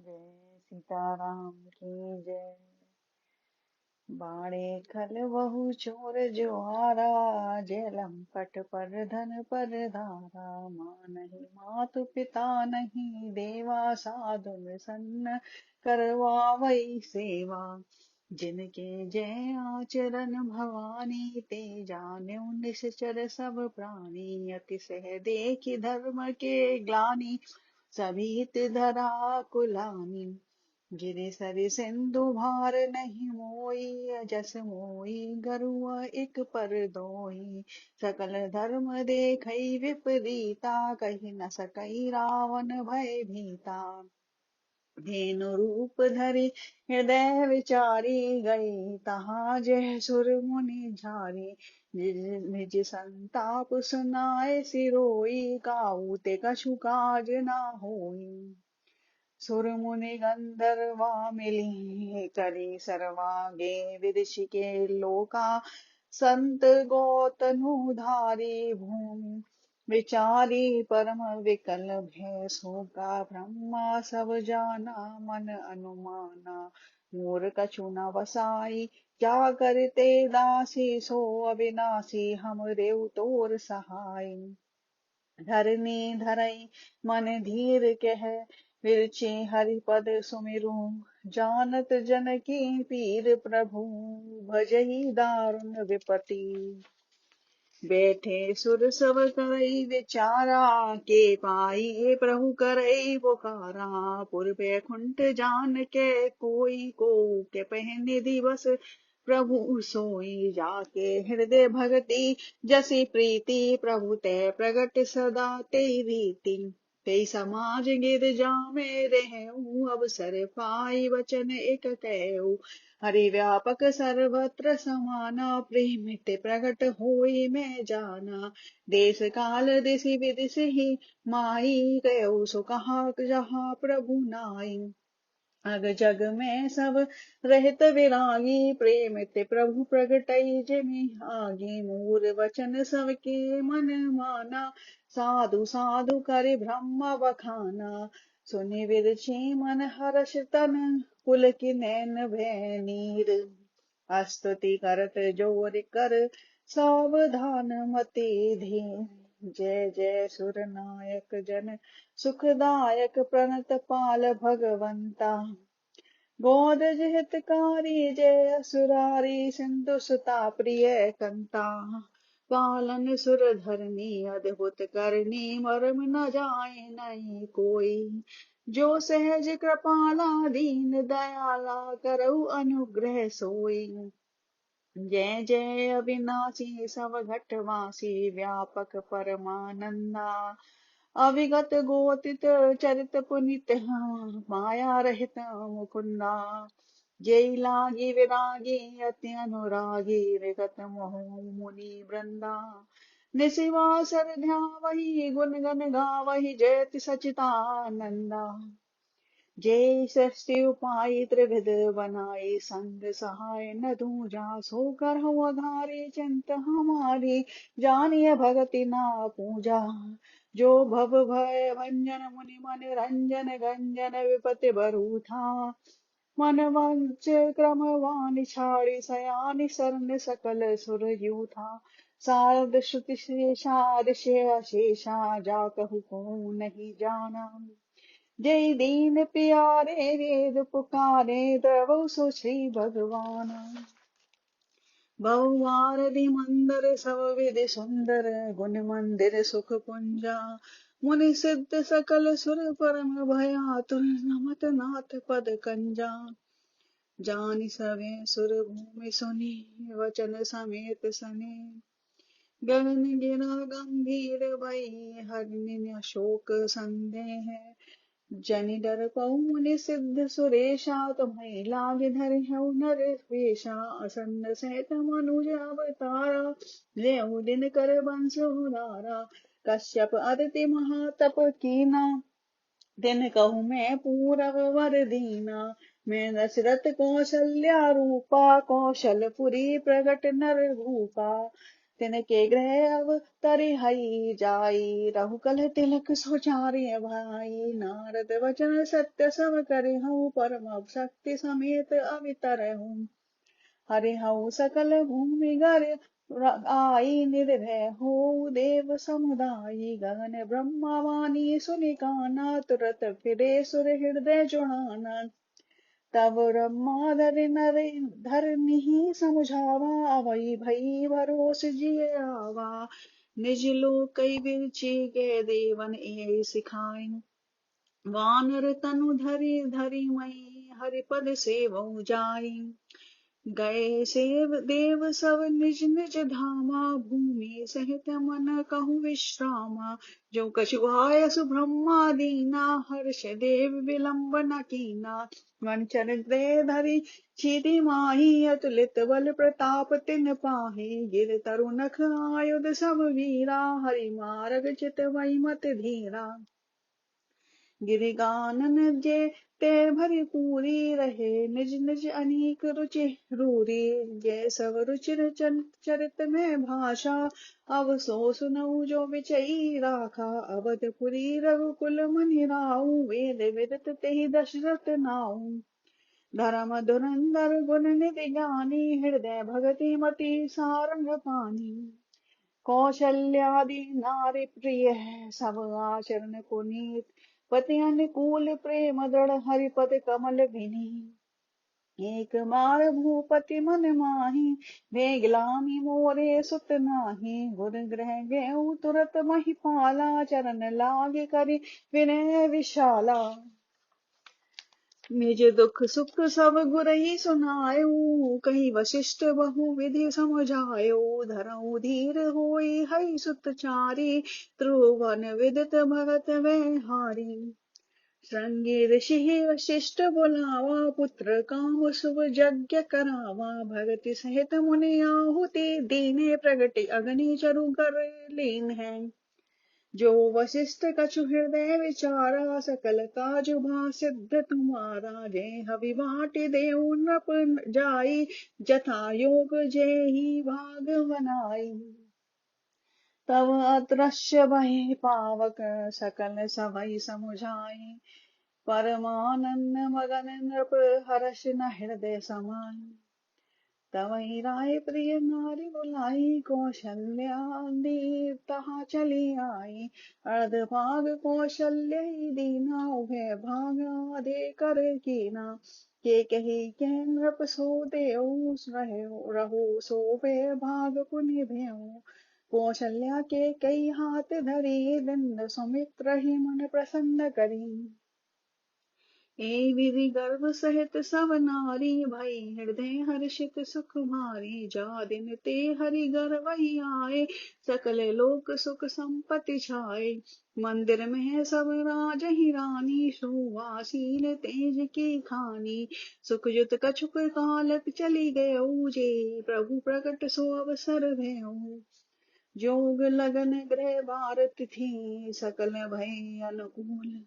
जय सीताराम की जय। बाणे खल बहु चोर ज्वारा, जय लंपट पर धन पर धारा। माँ नहीं मातु पिता नहीं देवा, साधु सन्न करवावई सेवा। जिनके जय आचरण भवानी, ते जान्यो निश्चर सब प्राणी। अतिशय देखि धर्म के ग्लानि, सभी हित धरा कुलानि। गिरि सरि सिंधु भार नहीं मोई, जस मोई गरुआ एक पर दोई। सकल धर्म देखई विपरीता, कही न सकई रावण भय भीता। धेनु रूप धरि हृदय विचारी, गई तहाँ जय सुर मुनि झारी। निज संताप सुनाए सिरोई, काऊ ते कछु काज न होई। सुर मुनि गंधर्वा मिली, करी सर्वांगे विदिशि के लोका। संत गौतनु धारी भूमि विचारी, परम विकल भय शोका। ब्रह्मा सब जाना मन अनुमाना, मोर कछु न बसाई। क्या करते दासी सो अविनाशी, हम रेउ तोर सहाय। धरनी धरई मन धीर कह, विरचि हरिपद सुमिरु। जानत जन की पीर प्रभु, भजई दारुण विपति। बैठे सुर सब करई विचारा, के पाई प्रभु करई पुकारा। पुर बैकुंठ जान के कोई को, के पहने दिवस प्रभु सोई। जाके हृदय भगति जसी प्रीति, प्रभु ते प्रगट सदा तेई रीति। तेई समाज गिरजा में रहूं, अवसर पाई वचन एक कहूं। हरि व्यापक सर्वत्र समाना, प्रेम ते प्रगट होई मैं जाना। देश काल दिशि विदिशि ही माई, गयो सो कहा जहाँ प्रभु नाई। अग जग में सब रहत विरागी, प्रेम ते प्रभु प्रगटई जिमि आगी। मूर वचन सबके मन माना, साधु साधु करि ब्रह्म बखाना। सुनि विरचि मन हर्ष तन, पुलकिनैन भय नीर। स्तुति करत जोर कर, सावधान मति धीर। जय जय सुर नायक जन सुखदायक, प्रणत पाल भगवंता। गोदज हितकारी जय असुरारी, सिंधु सुता प्रिय कंता। पालन सुर धरनी अद्भुत करनी, मरम न जाए नहीं कोई। जो सहज कृपाला दीन दयाला, करऊ अनुग्रह सोई। जय जय अविनाशी सब घटवासी, व्यापक परमानंदा। अविगत गोतित चरित पुनित, माया रहित मुकुंदा। जय लागी विरागी अति अनुरागी, विगत मोह मुनि वृंदा। निशिवासर ध्यावहि गुण गण गावहि, जयति सचितानंदा। जय सृष्टि उपाय त्रिविध बनाई, संग सहाय न दूजा। सो करहु अघारी चिंत हमारी, जानिए भगति ना पूजा। जो भव भय भंजन मुनि मन रंजन, गंजन विपति बरु था। मन वंच क्रम वाणी छाड़ी, सयानी सरन सकल सुर यूथा। शारद श्रुति शेषा ऋषि अशेषा, जा कहु को नहीं जाना। जय दीन प्यारे वेद पुकारे, द्रवौ सो श्री भगवान। बहुआरधि मंदर सब विधि सुंदर, गुण मंदिर सुख कुंजा। मुनि सिद्ध सकल सुर परम भयातुर, नमत नाथ पद कंजा। जानि सवे सुर भूमि सुनि, वचन समेत सने। गगन गिरा गंभीर भई, हरनि अशोक संदेह। जनि डर पौ मुनि सिद्ध सुरेशा, तुम्हें लागे धरहु नर वेशा। असन्न सहित मनुज अवतारा, लेउ दिन कर बंस उदारा। कश्यप अदिति महातप कीना, दिन कहूँ मैं पूरब वर दीना। मैं दशरथ कौशल्या रूपा, कौशलपुरी प्रगट नर भूपा। तिनके गृह अवतरि हरि जाई, रघुकुल तिलक सुचार्य भाई। नारद वचन सत्य सब करहु, परम शक्ति समेत अवतरहु। हरिहु सकल भूमि गर आई, निर्भय हो देव समुदायी। गगन ब्रह्मा वाणी सुनि काना, तुरत फिरे सुर हृदय जुड़ाना। तब ब्रह्मा धरनी समुझावा, अवै भई भरोस जिय आवा। निज लोक कई विरचि के देवन ए सिखाए, वानर तनु धरि धरि मई, हरिपद सेवउ जाई। गए सेव देव सब निज निज धामा, भूमि सहित मन कहु विश्रामा। जो कछु आयसु ब्रह्मा दीना, हर्ष देव विलंब न कीना। वंचन गृह धरि छिति माही, अतुलित बल प्रताप तिन पाही। गिर तरु नख आयुध सब वीरा, हरि मारग चित वही मत धीरा। गिरिगानन जे ते भरी पूरी, रहे निज निज अनेक रुचि रूरी। जय सब रुचिर चरित में भाषा, अब सो सुनऊ जो विचई राखा। अवधपुरी रघुकुल मनि राऊ, वेद विदित तेहि दशरथ नाऊ। धर्म धुरंधर गुण निधि ज्ञानी, हृदय भगति मति सारंग पानी। कौशल्यादि नारी प्रिय है, सब आचरण पुनीत। पति अनुकूल प्रेम दृढ़, हरिपद कमल विनीत। एक बार भूपति मन माही, वेगलामी मोरे सुत नाही। गुर गृह गेऊ तुरत महिपाला, चरण लागे करि विनय विशाला। निज दुख सुख सब गुरहि सुनायो, कहि वशिष्ठ बहु विधि समझायो। धरऊ धीर होई हई सुत चारी, त्रिभुवन विदित भगत वैहारी। श्रृंगी ऋषि वशिष्ठ बुलावा, पुत्र काम शुभ यज्ञ करावा। भगति सहित मुनि आहुति दीने, प्रगति अग्नि चरु कर लीन है। जो वशिष्ठ कछु हृदय विचारा, सकल काज भा सिद्ध तुम्हारा। जय हवि बाटी देऊ नृप जाई, जथा योग जेहि भाग बनाई। तब अदृश्य भय पावक, सकल सबइ समुझाई। परमानंद मगन नृप, हर्ष न हृदय समाई। तवै राय प्रिय नारी बुलाई, कौशल्या देव तहा चली आई। अर्ध भाग कौशल्य दीना, उभय भाग आधे कर कीना। के कही के नृप सो देऊ, रहो सो वे भाग पुनि भेऊ। कौशल्या के कई हाथ धरी, दंड सुमित्र ही मन प्रसन्न करी। ए विधि गर्भ सहित सब नारी, भई हृदय हर्षित सुख भारी। जा दिन ते हरि घर वही आए, सकल लोक सुख संपत्ति छाए। मंदिर में सब राजहि रानी, सुवासीन तेज की खानी। सुख युत कछुक काल चली गयऊ, जे प्रभु प्रकट सो अवसर भयऊ। जोग लगन गृह भारत थी, सकल भय अनुकूल।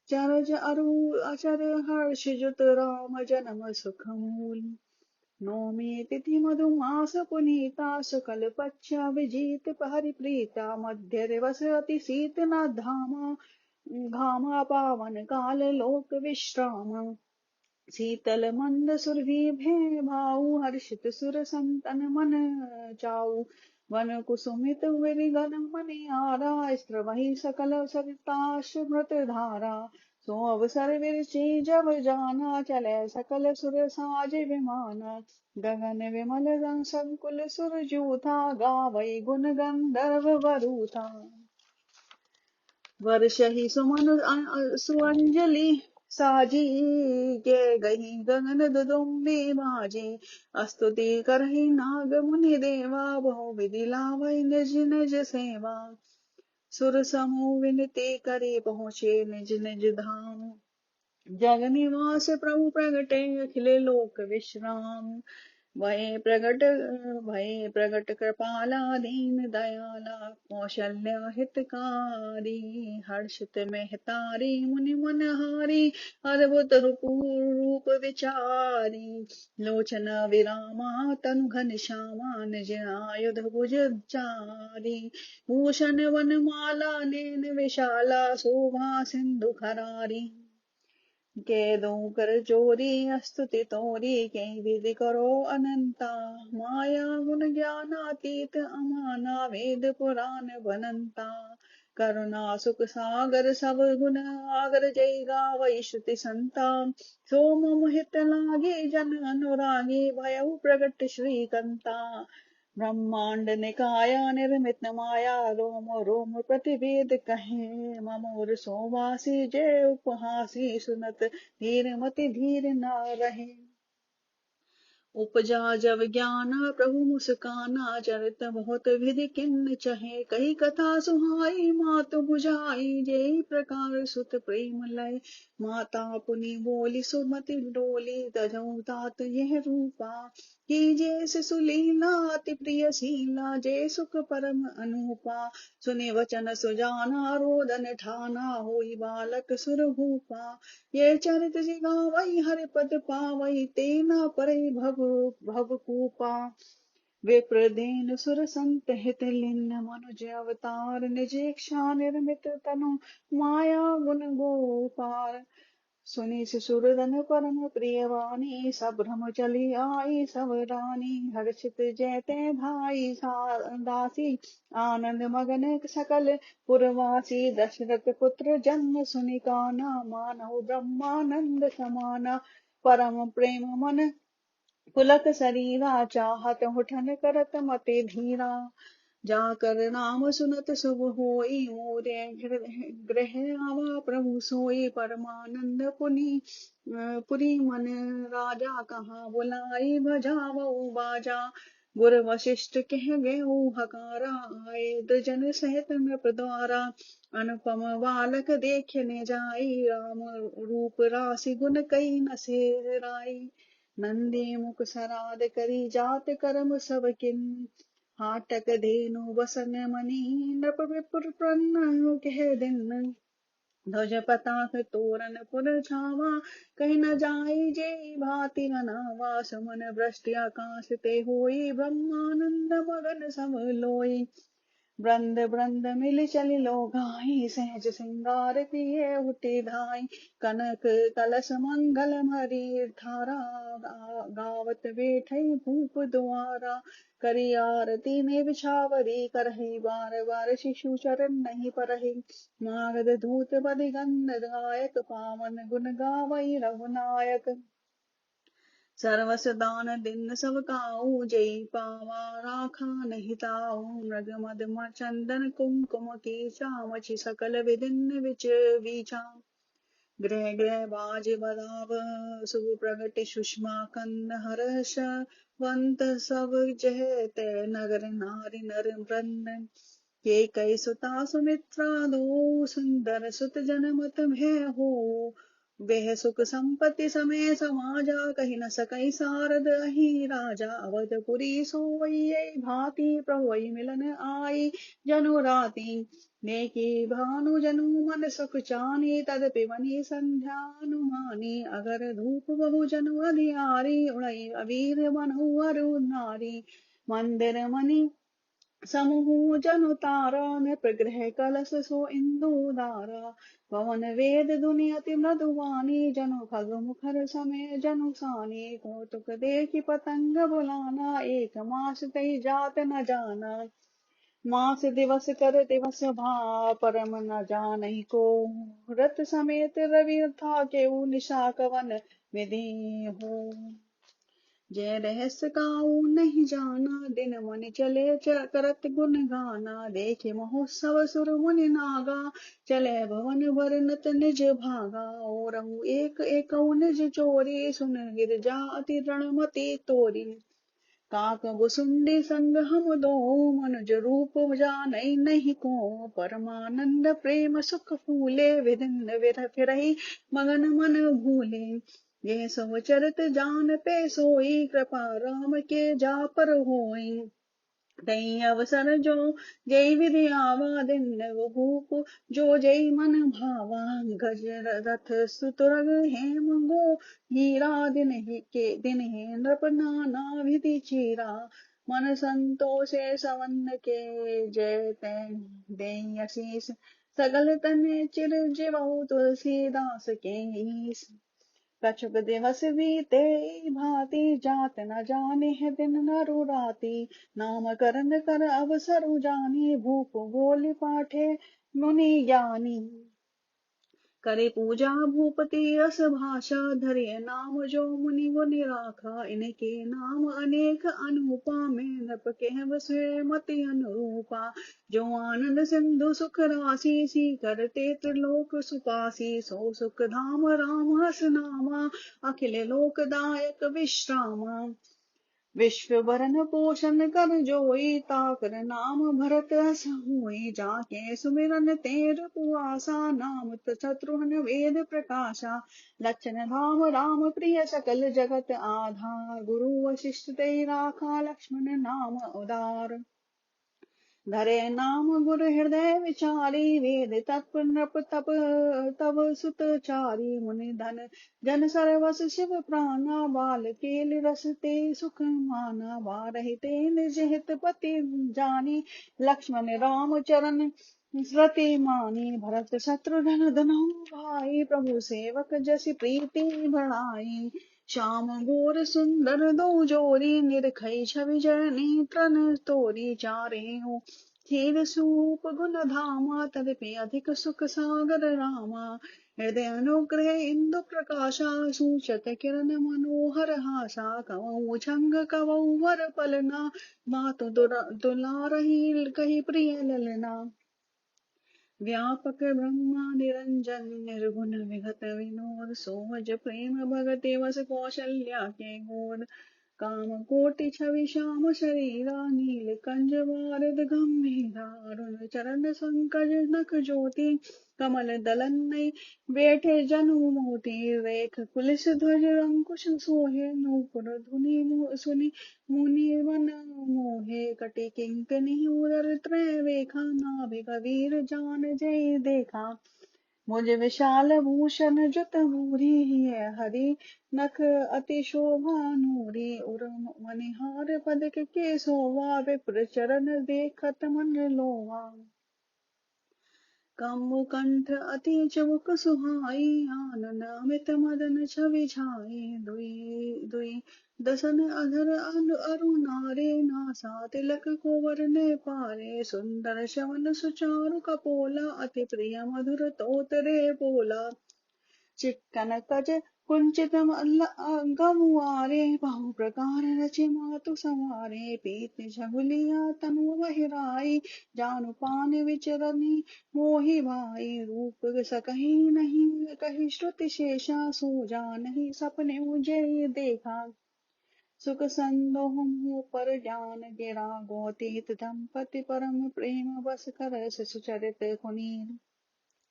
चरज अरु अचर हर्ष जुत, राम जन्म सुख मूल। नौमी तिथि मधुमास पुनीता, शुक्ल पक्ष विजीत हरि प्रीता। मध्य दिवस अति शीत न धामा, घामा पावन काल लोक विश्राम। शीतल मंद सुरभि भय भाऊ, हर्षित सुर संतन मन चाऊ। वन कुसुमित विरिगन मनि आरा, स्त्र वही सकल सरिताश मृत धारा। सो अवसर विरचि जब जाना, चले सकल सुर साज विमाना। गगन विमल संकुल सुर जूथा, गावै गुण गंधर्व वरूथा। वर्षहि सुमन सुअंजलि साजी, के गही गगन दुदुम्बी बाजी। स्तुति करहि नाग मुनि देवा, बहु विधि लावै निज निज सेवा। सुर समूह विनती करि पहुँचे निज निज धाम। जग निवास प्रभु प्रगटे, अखिल लोक विश्राम। भये प्रगट कृपाला दीन दयाला कौशल्य हितकारी हर्षित मेहतारी मुनि मनहारी अद्भुत रूप विचारी लोचन विरामा तनु घन श्यामा निज आयुध भुज चारी भूषण वनमाला नैन विशाला शोभा सिंधु खरारी के दो कर जोरी स्तुति तोरी के विधि करो अनंता माया गुण ज्ञानातीत अमाना वेद पुराण बनंता करुणा सुख सागर सब गुण आगर जय गावै श्रुति संता सोम मोहित लागे जन अनुरागे भयउ प्रगट श्रीकंता ब्रह्मांड निकाया निर्मित माया रोम रोम प्रतिवेद कहे ममोर सोवासी जय उपहासी सुनत धीर मति धीर न रहे उपजा जब ज्ञान प्रभु मुस्काना चरित बहुत विधि किन्न चहे कही कथा सुहाई मातु बुझाई जय प्रकार सुत प्रेम लय माता पुनि बोली सुमति डोली तजऊ तात यह रूपा कीजे सुलीला अति प्रिय शीला जय सुख परम अनुपा सुने वचन सुजाना रोदन ठाना होई बालक सुर भूपा ये चरित जिगावई हरि पद पावई तेना परे भवकूपा विप्रदेन सुर संत हित लिन्न मनुज अवतार निजेक्षा निर्मित तनु माया गुण गोपार सुनी सुरदन परम प्रियवाणी सब भ्रम चली आई सब रानी हर्षित जयते भाई दासी आनंद मगन सकल पुरवासी दशरथ पुत्र जन्म सुनि काना मानव ब्रह्मानंद समाना परम प्रेम मन पुलक शरीरा चाहत उठन करत मते धीरा जाकर नाम सुनत शुभ होई मोरे ग्रह आवा प्रभु सोई परमानंद पुरी मन राजा कहाँ बुलाई बजावऊ बाजा गुर वशिष्ठ कह गए हकारा आए दजन सहित नृप द्वारा अनुपम बालक देखने जाई राम रूप राशि गुण कई न सेराई नंदी मुख सराद करी जात कर्म सब किन हाटक धेनु वसन मणि नृप विपुर प्रन्न कह दिन ध्वज पताक तोरण पुर छावा कहीं न जाई जे भाति अनावा सुमन वृष्टि आकाश ते होई ब्रह्मानंद मगन सम लोई वृंद वृंद मिल चली लो गाई सहज सिंगार किए उठी धाई कनक कलश मंगल मरी धारा गावत बैठई भूप द्वारा करी आरती में बिछावरी करही बार बार शिशु चरण नहीं परही मागध धूत बदि गंध गायक पावन गुण गावई रघुनायक सर्वस दान दिन सब काऊ जय पावा राखा नहीं ताऊ मृग मद चंदन कुमकुम कीचा मछि सकल विदिन विच वीचा गृह गृह बाज बदाव शुभ प्रगट सुषमा कंद हर्ष वंत सब जय ते नगर नारी नर वृंद के कई सुता सुमित्रा दो सुंदर सुत जनमत भय हो वह सुख संपत्ति समय समाजा कही न सकई सारद अहि राजा अवधपुरी सोवैये भांति प्रभुई मिलन आई जनु राती नेकी भानु जनु मन सुख चानी तदपि वनी संध्यानुमानी अगर धूप बहु जनु अधियारी उड़ई अबीर बनहु अरु नारी मंदिर मणि समूह जनु तारा नृपगृह कलश सो इंदु दारा पवन वेद दुनि अति मृदुवानी जनु खग मुखर समय जनु सानी कौतुक देखि पतंग बुलाना एक मास तई जात न जाना मास दिवस कर दिवस भा परम न जानहि को रत समेत रवि था केऊ निशा कवन विधि हो जय रहस्य काऊ नहीं जाना दिन मुनि चले करत गुण गाना देखे महोत्सव सुर मुनि नागा चले भवन वर्णत निज भागा और एक एक निज चोरी सुन गिरजा अति रणमति तोरी काक बुसुंडी संग हम दो मनुज रूप जानई नहीं को परमानंद प्रेम सुख फूले विदिन फिरहि मगन मन भूले ये सो चरित जानते सोई, कृपा राम के जा पर होई। तई अवसर जो जय विधि आवा, दिन वो भूप जो जय मन भावा। गज रथ सुतुरग हेम गो, हीरा दिन ही के दिन ही नृप नाना विधि चीरा। मन संतोषे सवन के, जय तै देई आशीष। सगल तने चिरंजीव तुलसीदास के ईश। कछुक दिवस बीते भांति, जात न जाने है दिन नरु राति। नाम करन कर अवसर जानी, भूप बोली पाठे मुनि ज्ञानी। करे पूजा भूपति अस भाषा, धरे नाम जो मुनि गुनि राखा। इनके नाम अनेक अनुपा, में नृप कहब स्वे मति अनुरूपा। जो आनंद सिंधु सुख राशि, सी करते त्रिलोक सुपासी। सो सुख धाम राम हस नामा, अखिल लोकदायक विश्रामा। विश्व भरन पोषण कर जोई, ताकर नाम भरत अस होई। जाके सुमिरन तेर पुआसा, नाम शत्रुघ्न वेद प्रकाशा। लक्षण धाम राम प्रिय सकल जगत आधार, गुरु वशिष्ठ ते राखा लक्ष्मण नाम उदार। धरे नाम गुरु हृदय विचारी, वेद तत्व नृप तप तब सुत चारी। मुनि धन जन सरवस शिव प्राणा, बाल केल रस ते सुख माना। बारहि ते निज हित पति जानी, लक्ष्मण राम चरण रति मानी। भरत शत्रुघ्न धनऊ भाई, प्रभु सेवक जसि प्रीति बढ़ाई। श्याम घोर सुंदर दो जोरी, निरखई छवि जय नेत्रन तोरी। चारेऊ खेल सूप गुण धामा, तदपि अधिक सुख सागर रामा। हृदय अनुग्रह इंदु प्रकाशा, सूचत किरण मनोहर हासा। कवौ छंग कवौ वर पलना, मातु दुलारही कही प्रिय ललना। व्यापक ब्रह्मा निरंजन, निर्गुण विगत विनोद। सोमज प्रेम भगति वस कौशल्या के गोद। काम कोटि छवि श्याम शरीरा, नील कंज वारिद गंभीरा। अरुण चरण संकज नख ज्योति, कमल दलन नई बैठे जनु मोती। रेख कुलिस ध्वज अंकुश सोहे, नूपुर धुनि सुनि मुनि मन मोहे। कटि किंकनि उदर त्रय रेखा, नाभि कबीर जान जय देखा। मुझ विशाल भूषण जुत भूरि, है हरि नख अति शोभा नूरी। उर मनिहार पदक के सोवा, विप्र चरण देखत मन लोवा। कंठ अति चबुक सुहाई, आनन अमित मदन छवि छाई। दुई दुई दसन अधर अरुणारे, नासा तिलक कोवर ने पारे। सुंदर शवन सुचारु कपोला, अति प्रिय मधुर तोतरे बोला। चिक्कन कज कुंचित गमुआरे, बहु प्रकार रचे मातु सवारे। पीत झगुलिया तनु बहिराई, जानु पान विचरनी मोहि भाई। रूप सकहि नहीं कही श्रुति शेषा, सो जानहि सपने उजय देखा। सुख संदोह मुँह पर जान गिरा, गौतीत दंपति परम प्रेम बस कर सुचरित कुनीर।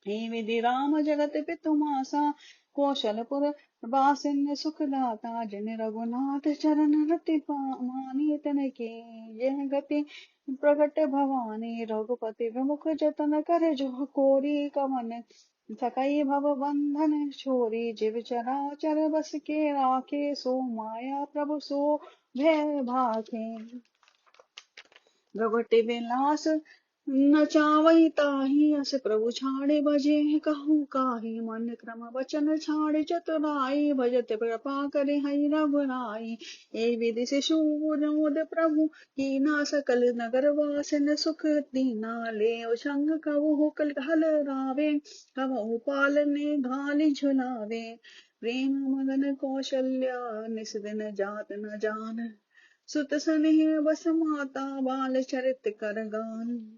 हे विधि राम जगत पितु मासा, कौशलपुर बासिन सुखदाता। जिन रघुनाथ चरण रति मानी, तनके यह गति प्रगट भवानी। रघुपति विमुख जतन कर जो कोरी, कवन सकई भव बंधन छोरी। जीव चराचर बस के राखे, सो माया प्रभु सो भय भाखे। भगवती विलास न चावई ताहि, अस प्रभु छाड़े बजे कहूँ काही। मन क्रम वचन छाड़े चतुराई, भजत कृपा करे हरि रघुराई। ए विधि से शूरमोद प्रभु कीना, सकल नगर वासिन सुख दीना। ले संग कबहु हल रावे, कबहु पालने घाली झुलावे। प्रेम मगन कौशल्या, निस दिन जात न जान। सुत स्नेह बस माता, बाल चरित कर गान।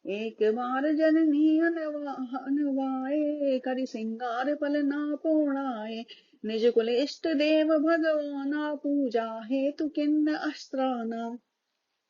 एक बार जननी अनवाए, करि सिंगार पलना पोणाए। निज कुल इष्ट देव भगवाना, पूजा हेतु किन्न अस्त्राना।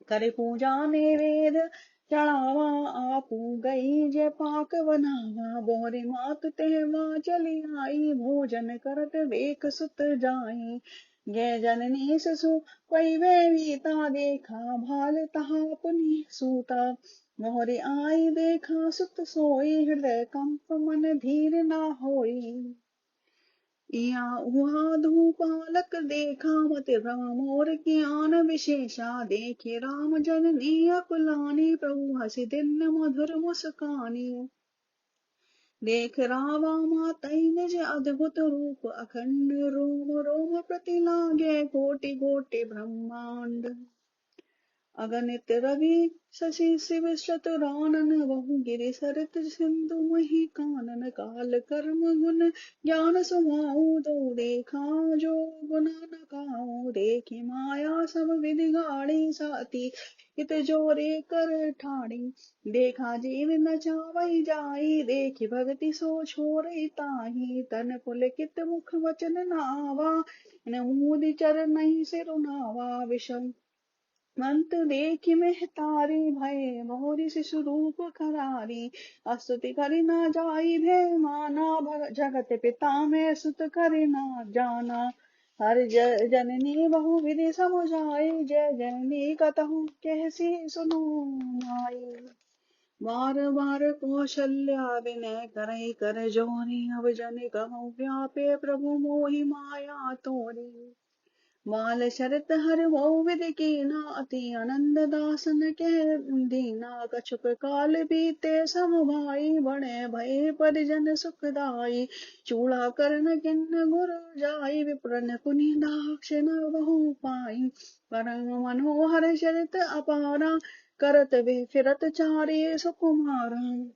करे पूजा ने वेद चढ़ावा आपू गई जय पाक बनावा, बोहरी मात तेवा चली आई, भोजन करत बेक सुत जाई। जय जननी ससु पई वे वीता, देखा भाल तहा पुनि सूता। मोहरी आई देखा सुत सोई, हृदय कंप मन धीर ना होई। या हुआ धूपालक देखा, मति भ्रम मोर ज्ञान विशेषा, देखे राम जननी अकुलानी, प्रभु हसी दिन मधुर मुस्कानी। देख रावा मातई निज अद्भुत रूप, अखंड रोम रोम प्रति लागे, कोटि कोटि ब्रह्मांड। अगणित रवि शशि शिव चतुरानन, बहु गिरि सरित सिंधु मही कानन। काल कर्म गुण ज्ञान सुमाऊ, दो देखा जो गुण न काऊ। देखी माया सब विधि गाड़ी, साति हित जोरे कर ठाड़ी। देखा जीव न चावई जाई, देखी भगति सो छोड़ई ताही। तन पुलकित मुख वचन नावा, न मूदि चर नहीं सिरुनावा। विषम मंत देखि महतारी, भय मोहरी शिशु रूप करारी। स्तुति करि न जाई भय माना, जगत पिता में सुत करि न जाना। हर जननी बहु विधि समुझाई, जय जननी कतहु कहसी सुनो नाई। बार बार कौशल्या विनय करई कर जोरी, अब जन कहूँ व्यापे प्रभु मोहि माया तोरी। माल शरत हर बहु विधि कीना, अति आनंद दासन के दीना। कछुक काल बीते सब भाई, बड़े भय परिजन सुखदाई। चूड़ा करण किन्न गुरु जाई, विप्रन पुनि दाक्षिण बहु पाई। परम मनोहर चरित अपारा, करत वे फिरत चारे सुकुमारा।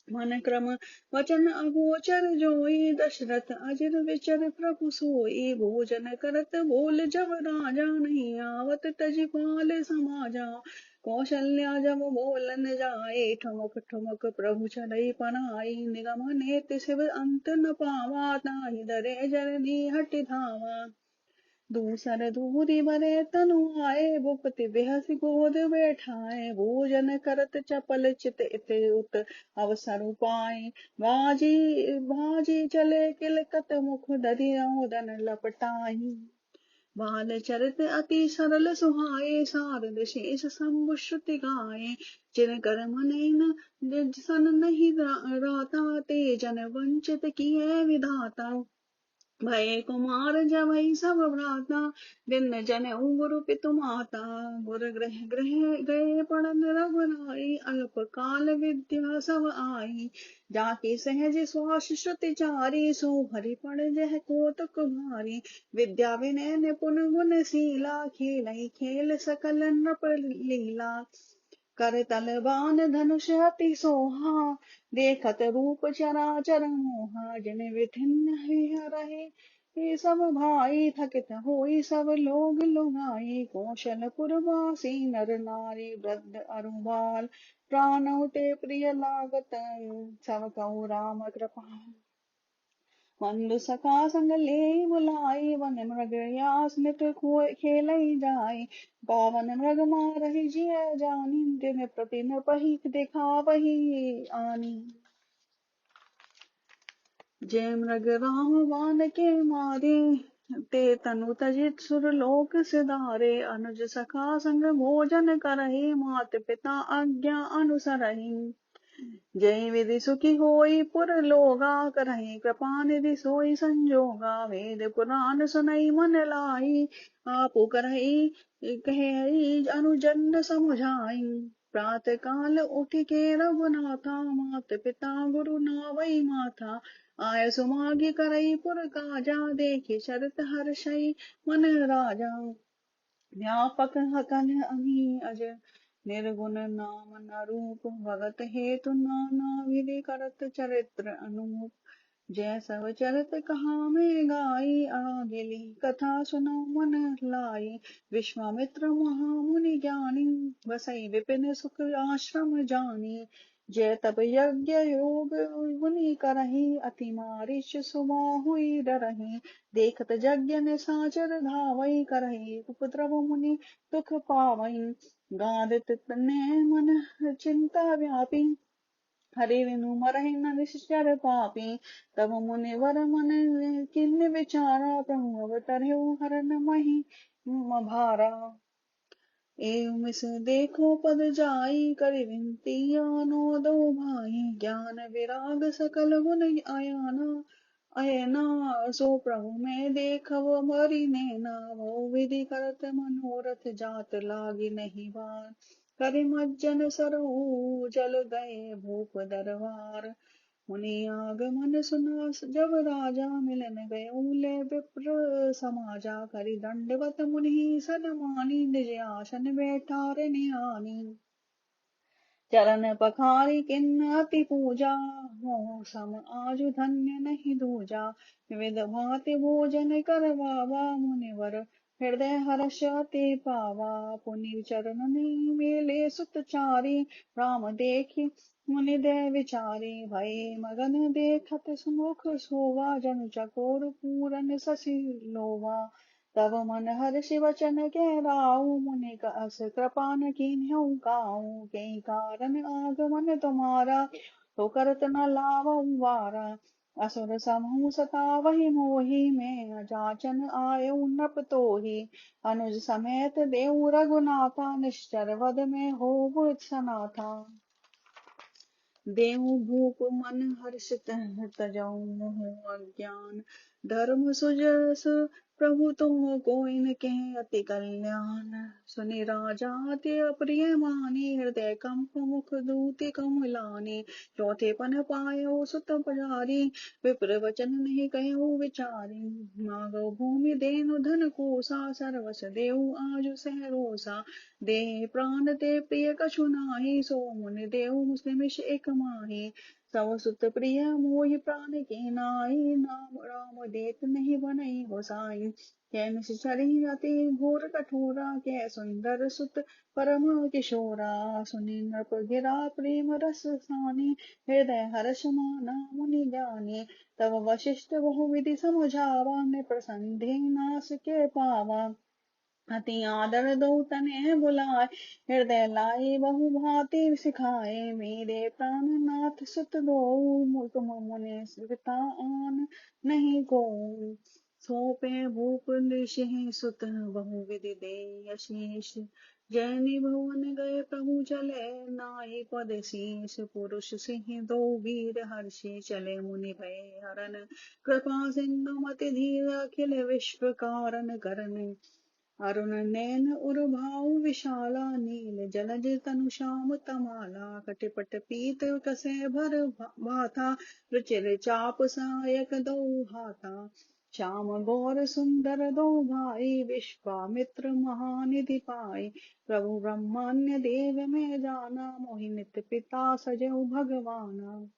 मन क्रम वचन अगोचर जोई, दशरथ अजर विचर प्रभु सोई। भोजन करत बोल जब राजा, नहीं आवत तज पाल समाजा। कौशल्या जब बोलन जाए, ठुमक ठुमक प्रभु चलई पनाई। निगम नेति शिव अंत न पावा, ताहि दरे जननी हटि धावा। दूसर दूरी बरे तनु आए, भूपति बेहसि गोद बैठाए। भोजन करत चपल चित इत उत अवसर पाए। बाजी बाजी चले किलकत मुख, दधि औदन लपटाई। बाल चरित अति सरल सुहाए, सारद शेष शंभु श्रुति गाए। जिन कर मन सन नहीं राता, ते जन वंचित किए विधाता। भय कुमार जवै सब भ्राता, दिन जनेऊ गुरु पितु माता। गुर गृह गृह गए पड़न रघुराई, अल्प काल विद्या सब आई। जाके सहज श्वास श्रुति चारी, सो हरि पड़ जह कौतुक भारी। विद्या विनय निपुण गुण शीला, खेलहि खेल सकल नृप लीला। कर तलवान धनुष अति सोहा, देखत रूप चराचर मोहा। जिन विधिन रहे ये सब भाई, थकित होई सब लोग लुगाई। कौशलपुर वासी नर नारी, वृद्ध अरु बाल, प्राण ते प्रिय लागत, सब कहु राम कृपाल। बंधु सखा संग ले बुलाई, वन मृग यास नित खेलई जाई। पावन मृग मारहि जिय जानी, दिन प्रति नृपहि दिखावहि आनी। जय मृग राम बाण के मारे, ते तनु तजित सुर लोक सिधारे। अनुज सखा संग भोजन करहि, मात पिता आज्ञा अनुसरहि। जय विधि सुखी होई पुर लोगा, करहि कृपा निधि सोई संजोगा। वेद पुराण सुनई मन लाई, आपु करहि कहि अनुजन समुझाई। प्रात काल उठि के रघुनाथा, मात पिता गुरु नावई माथा। आय सुमागी करई पुर काजा, देखि शरत हर्षई मन राजा। व्यापक हकन अमी अज, निर्गुण नाम न रूप। भगत हेतु नाना विधि, करत चरित्र अनूप। जय सब चरित कहा में गाई, आगे कथा सुनो मन लाई। विश्वामित्र महामुनि ज्ञानी, बसई विपिन सुख आश्रम जानी। जय तप यज्ञ योग मुनि करही, अति मारिच सुबाहुई डरही। देखत यज्ञ ने साचर धावई, करही उपद्रव मुनि दुख पावई। गादित ने मन चिंता व्यापी, हरि विनु मरहि न निश्चर पापी। तब मुनि वर मन किन्ह विचारा, प्रभु अवतरहु हरन मही भारा। एवं इस देखो पद जाई, कर विनती आनो दो भाई। ज्ञान विराग सकल गुण आयाना, अयना सो प्रभु में देखव हरि नैना। वो विधि करत मनोरथ, जात लागी नहीं बार। करि मज्जन सरऊ जल गए भूप दरबार। मुनि आगमन सुना जब राजा, मिलन गए ले विप्र समाजा। करि दंडवत मुनि सनमानी, निज आसन बैठारे निहानी। चरण पखारी किन्ह अति पूजा, मोह सम आजु धन्य नहीं दूजा। विविध भांति भोजन करवावा, मुनिवर हृदय हर्ष अति पावा। पुनि चरण मेले सुत चारी, राम देखी मुनि दय विचारी। भय मगन देखत सुमुख सोवा, जनु चकोर पूरन शशि लोवा। तब मन हर्ष वचन कह राऊ, मुनि अस कृपा न कीन्हु काऊ। के कारण आगमन तुम्हारा, तो करत न लावऊ वारा। असुर समूह सतावहि मोहि, मैं जाचन आयऊ नृप तोहि। अनुज समेत देव रघुनाथा, निश्चर वद में होव सनाथा। देव भूप मन हर्षित तजौ मोह अज्ञान। धर्म सुजस प्रभु तुम कोइन के अति कल्याण। सुनि राजा अति अप्रिय मानी, हृदय कंप मुख दूति कमलानी। चौथे पन पायो सुत पुजारी, विप्र वचन नहीं कहो विचारी। मागो भूमि देनु धन कोसा, सर्वस देऊ आजु सहरोसा। दे प्राण ते प्रिय कछु नाही, सो मुनि देव निमिष एक माही। सब सुत प्रिय मोहि प्राण के नाई, नाम राम देत नहीं बनई गोसाई। कै निश्चरी अति घोर कठोरा, कै सुंदर सुत परम किशोरा। सुनि नृप गिरा प्रेम रस सानी, हृदय हर्ष माना मुनि ज्ञानी। तब वशिष्ठ बहुविधि समझावा, नृप संधि नाश के पावा। अति आदर दो तने बुलाए, हृदय लाई बहु भांति सिखाए। मेरे प्राणनाथ सुत दो, तुम मुनि पिता आन नहीं को। सौंपे भूप नृसिंह सुत, बहु विधि दे आशीष। जैनी भवन गए प्रभु चले, नाई पद शीस। पुरुष सिंह दो वीर हर्षि, चले मुनि भय हरन। कृपा सिंधु मति धीर, अखिल विश्व कारण करन। अरुण नैन उर्भाऊ विशाला, नील जलज तनु श्याम तमाला। कटिपट पीत कसे भर भाथा, रुचिर चाप सायक दो हाथा। श्याम गौर सुंदर दो भाई, विश्वामित्र महानिधि पाई। प्रभु ब्रह्मण्य देव में जाना, मोहि नित पिता सजौ भगवाना।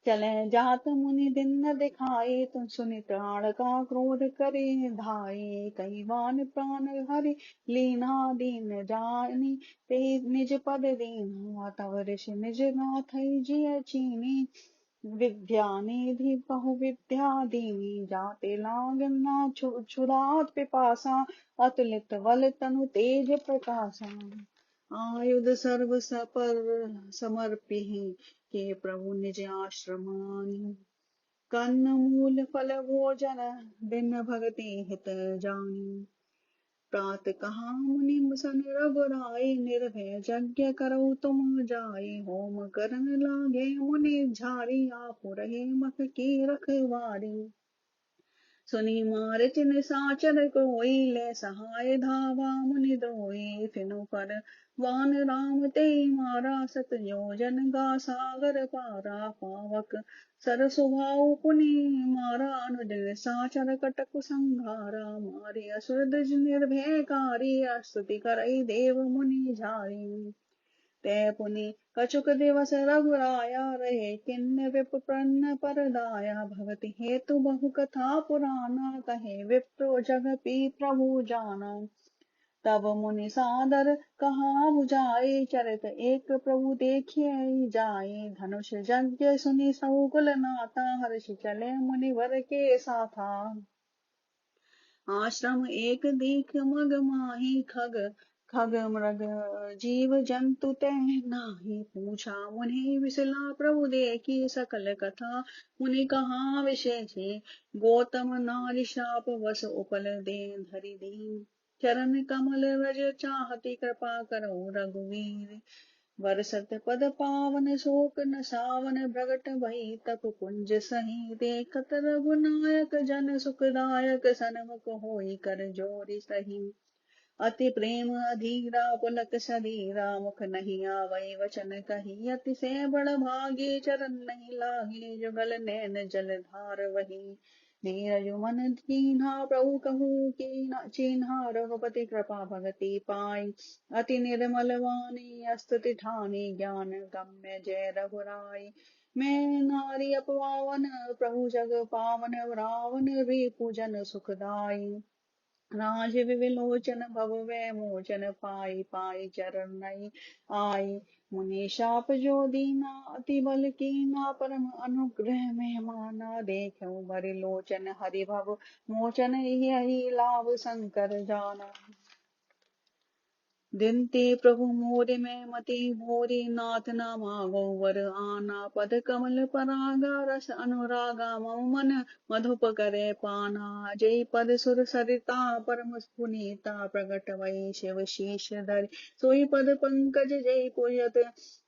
चले जात मुनि दिन न दिखाए, तुम सुनि प्राण का क्रोध करे धाये। कई बान प्राण हरि लीना, दीन जानी ते निज पद दीना। तव ऋषि निज नाथ जिय चीनी, विद्या निधि बहु विद्या दीनी। जाते लाग ना क्षुधात पिपासा, अतुलित बल तनु तेज प्रकाशा। आयुध सर्व सपर समर्पिहि, के प्रभु निज आश्रमानि। कन्न मूल फल भोजन, बिन भगति हित जानी। प्रात कहा मुनि सन रघुराई, निर्भय यज्ञ करौ तुम जाई। होम करन लागे मुनि झारी, आपु रहे मख की रखवारी। सुनि मारिच निशाचर कोई, ले सहाय धावा मुनि दोई। तिनु पर वान राम ते मारा, सत योजन गा सागर पारा। पावक सर सुभाऊ पुनि मारा, अनुज निशाचर कटक संहारा। मारे असुर द्विज निर्भयकारी, स्तुति करई देव मुनि झारी। तै पुनि कछुक दिवस रघुराया, रहे किन्ह विप्रन्न परदाया। भगति हेतु बहु कथा पुराना, कहे विप्र जगपि प्रभु जाना। तब मुनि सादर कहा बुझाए, चरित एक प्रभु देखिए जाए। धनुष यज्ञ सुनि सौकुल नाता, हर्ष चले मुनिवर के साथा। आश्रम एक दीख मग माही, खग खग मृग जीव जंतु तह नाही। पूछा मुनि विसला प्रभु देखी, सकल कथा मुनि कहा विशेष। गौतम नारि शाप वस उपल दे धरि दीन, चरण कमल रज चाहती कृपा करो रघुवीर। बरसत पद पावन शोक न सावन, प्रगट भई तप कुंज सही। देखत रघुनायक जन सुखदायक, सन्मुख होई कर जोरी सही। अति प्रेम अधीरा पुलक सधीरा, मुख नहीं आवै वचन कही। अति से बड़ भागे चरण नहीं लागे, जुगल नैन जल धार वही। नीरज मन कीन्हा प्रभु कहू चिन्हा, रघुपति कृपा भगति पाई। अति निर्मल वाणी स्तुति ठानी, ज्ञान गम्य जय रघुराई। मैं नारी अपवावन प्रभु जग पावन, रावण रिपु जन सुखदाई। राजीव विलोचन भव भय मोचन, पाई पाई चरण नहीं आई। मुनि शाप जो दीना अति बल कीना, परम अनुग्रह में माना। देखो बरि लोचन हरि भव मोचन, यही लाभ शंकर जाना। दिन ते प्रभु मोरे में मति भोरी, नाथ न मागो वर आना। पद कमल परागा रस अनुरागा, मम मन मधुप करे पाना। जय पद सुर सरिता परम पुनीता, प्रगट वै शिव शीश धरि। सोई पद पंकज जय पुजत,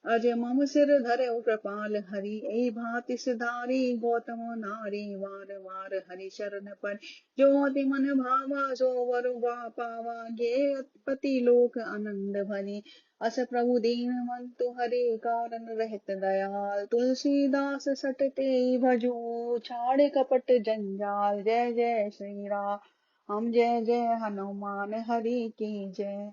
अज मम सिर धरऊ कृपाल हरि। ऐ भांति सिधारी गौतम नारी, वार वार हरि चरण पर। जो अति मन भावा सो वर पावा, गे पति लोक आनंद भरी। अस प्रभु दीनवंतु हरे, कारण रहित दयाल। तुलसीदास सटते भजो, छाड़े कपट जंजाल। जय जय श्री राम, जय जय हनुमान हरि की जय।